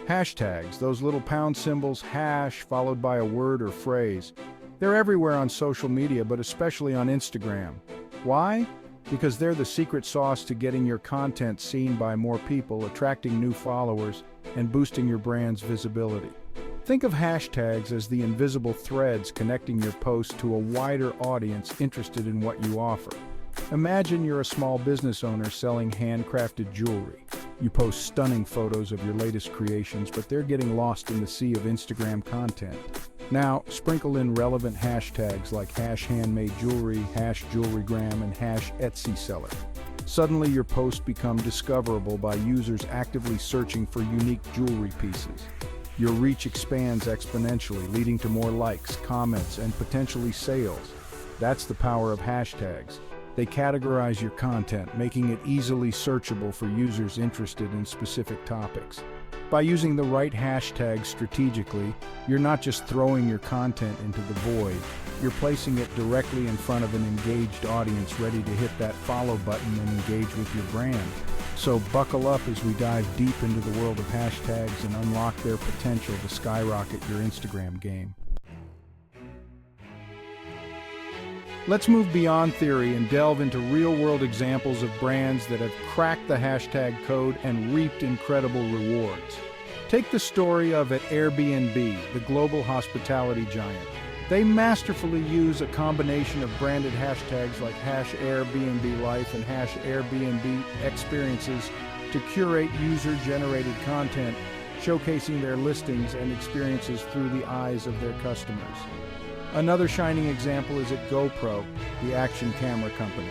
Hashtags, those little pound symbols, hash followed by a word or phrase. They're everywhere on social media, but especially on Instagram. Why? Because they're the secret sauce to getting your content seen by more people, attracting new followers, and boosting your brand's visibility. Think of hashtags as the invisible threads connecting your post to a wider audience interested in what you offer. Imagine you're a small business owner selling handcrafted jewelry. You post stunning photos of your latest creations, but they're getting lost in the sea of Instagram content. Now, sprinkle in relevant hashtags like #handmade-jewelry, #jewelrygram, and #Etsy-seller. Suddenly your posts become discoverable by users actively searching for unique jewelry pieces. Your reach expands exponentially, leading to more likes, comments, and potentially sales. That's the power of hashtags. They categorize your content, making it easily searchable for users interested in specific topics. By using the right hashtags strategically, you're not just throwing your content into the void, you're placing it directly in front of an engaged audience ready to hit that follow button and engage with your brand. So buckle up as we dive deep into the world of hashtags and unlock their potential to skyrocket your Instagram game. Let's move beyond theory and delve into real-world examples of brands that have cracked the hashtag code and reaped incredible rewards. Take the story of Airbnb, the global hospitality giant. They masterfully use a combination of branded hashtags like #AirBnB Life and #Airbnb Experiences to curate user-generated content, showcasing their listings and experiences through the eyes of their customers. Another shining example is at GoPro, the action camera company.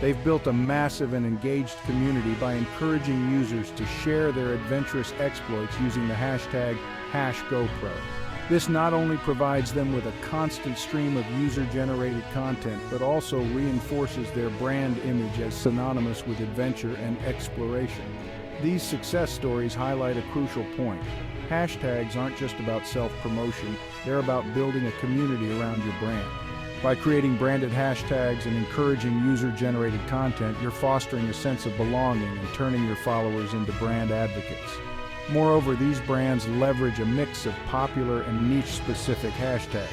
They've built a massive and engaged community by encouraging users to share their adventurous exploits using the hashtag #GoPro. This not only provides them with a constant stream of user-generated content, but also reinforces their brand image as synonymous with adventure and exploration. These success stories highlight a crucial point. Hashtags aren't just about self-promotion, they're about building a community around your brand. By creating branded hashtags and encouraging user-generated content, you're fostering a sense of belonging and turning your followers into brand advocates. Moreover, these brands leverage a mix of popular and niche-specific hashtags.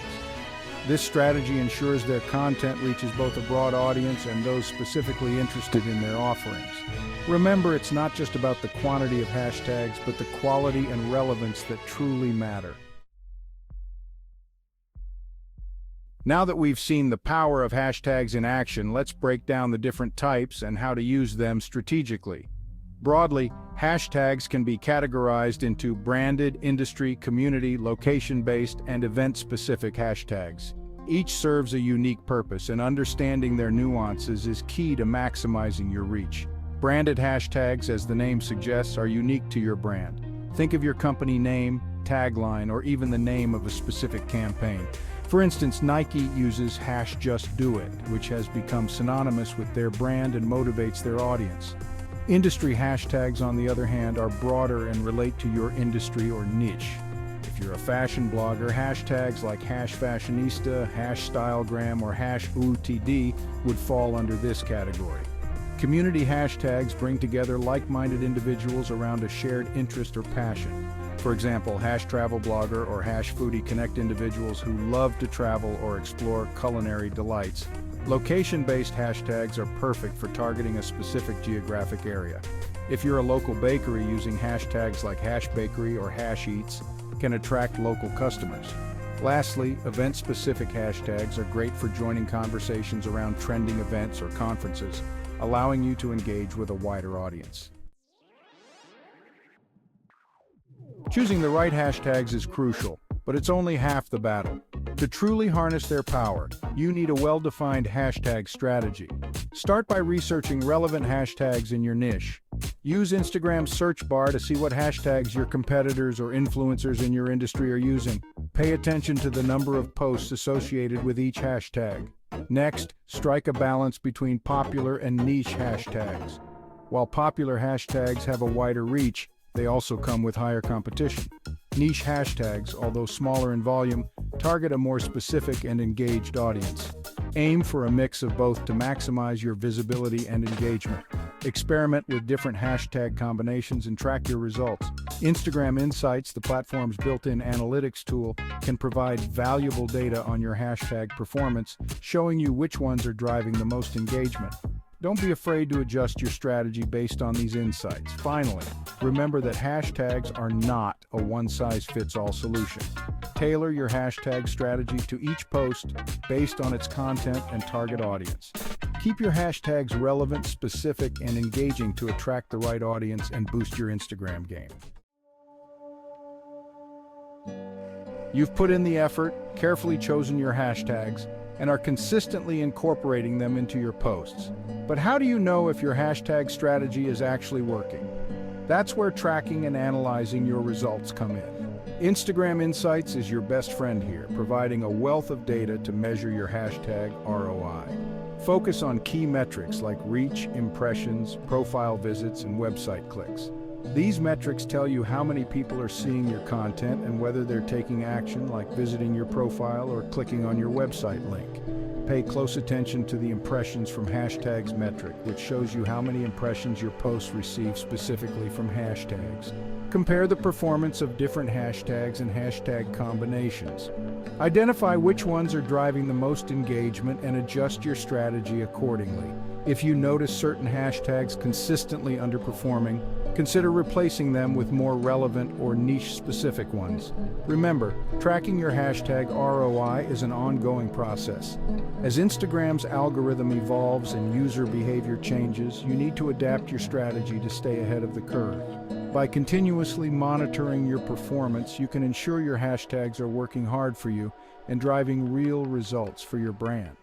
This strategy ensures their content reaches both a broad audience and those specifically interested in their offerings. Remember, it's not just about the quantity of hashtags, but the quality and relevance that truly matter. Now that we've seen the power of hashtags in action, let's break down the different types and how to use them strategically. Broadly, hashtags can be categorized into branded, industry, community, location-based, and event-specific hashtags. Each serves a unique purpose, and understanding their nuances is key to maximizing your reach. Branded hashtags, as the name suggests, are unique to your brand. Think of your company name, tagline, or even the name of a specific campaign. For instance, Nike uses #JustDoIt, which has become synonymous with their brand and motivates their audience. Industry hashtags, on the other hand, are broader and relate to your industry or niche. If you're a fashion blogger, hashtags like #fashionista, #stylegram, or #OOTD would fall under this category. Community hashtags bring together like-minded individuals around a shared interest or passion. For example, #travelblogger or #foodie connect individuals who love to travel or explore culinary delights. Location-based hashtags are perfect for targeting a specific geographic area. If you're a local bakery, using hashtags like #bakery or #eats can attract local customers. Lastly, event-specific hashtags are great for joining conversations around trending events or conferences, allowing you to engage with a wider audience. Choosing the right hashtags is crucial, but it's only half the battle. To truly harness their power, you need a well-defined hashtag strategy. Start by researching relevant hashtags in your niche. Use Instagram's search bar to see what hashtags your competitors or influencers in your industry are using. Pay attention to the number of posts associated with each hashtag. Next, strike a balance between popular and niche hashtags. While popular hashtags have a wider reach, they also come with higher competition. Niche hashtags, although smaller in volume, target a more specific and engaged audience. Aim for a mix of both to maximize your visibility and engagement. Experiment with different hashtag combinations and track your results. Instagram Insights, the platform's built-in analytics tool, can provide valuable data on your hashtag performance, showing you which ones are driving the most engagement. Don't be afraid to adjust your strategy based on these insights. Finally, remember that hashtags are not a one-size-fits-all solution. Tailor your hashtag strategy to each post based on its content and target audience. Keep your hashtags relevant, specific, and engaging to attract the right audience and boost your Instagram game. You've put in the effort, carefully chosen your hashtags, and are consistently incorporating them into your posts. But how do you know if your hashtag strategy is actually working? That's where tracking and analyzing your results come in. Instagram Insights is your best friend here, providing a wealth of data to measure your hashtag ROI. Focus on key metrics like reach, impressions, profile visits, and website clicks. These metrics tell you how many people are seeing your content and whether they're taking action, like visiting your profile or clicking on your website link. Pay close attention to the impressions from hashtags metric, which shows you how many impressions your posts receive specifically from hashtags. Compare the performance of different hashtags and hashtag combinations. Identify which ones are driving the most engagement and adjust your strategy accordingly. If you notice certain hashtags consistently underperforming, consider replacing them with more relevant or niche-specific ones. Remember, tracking your hashtag ROI is an ongoing process. As Instagram's algorithm evolves and user behavior changes, you need to adapt your strategy to stay ahead of the curve. By continuously monitoring your performance, you can ensure your hashtags are working hard for you and driving real results for your brand.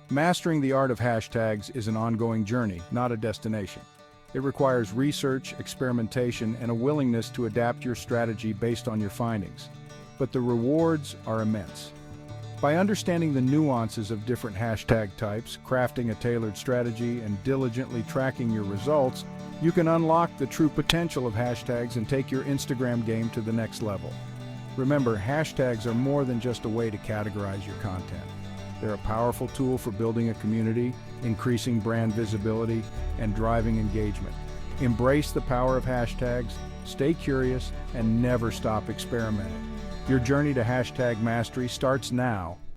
Mastering the art of hashtags is an ongoing journey, not a destination. It requires research, experimentation, and a willingness to adapt your strategy based on your findings. But the rewards are immense. By understanding the nuances of different hashtag types, crafting a tailored strategy, and diligently tracking your results, you can unlock the true potential of hashtags and take your Instagram game to the next level. Remember, hashtags are more than just a way to categorize your content. They're a powerful tool for building a community, increasing brand visibility, and driving engagement. Embrace the power of hashtags, stay curious, and never stop experimenting. Your journey to hashtag mastery starts now.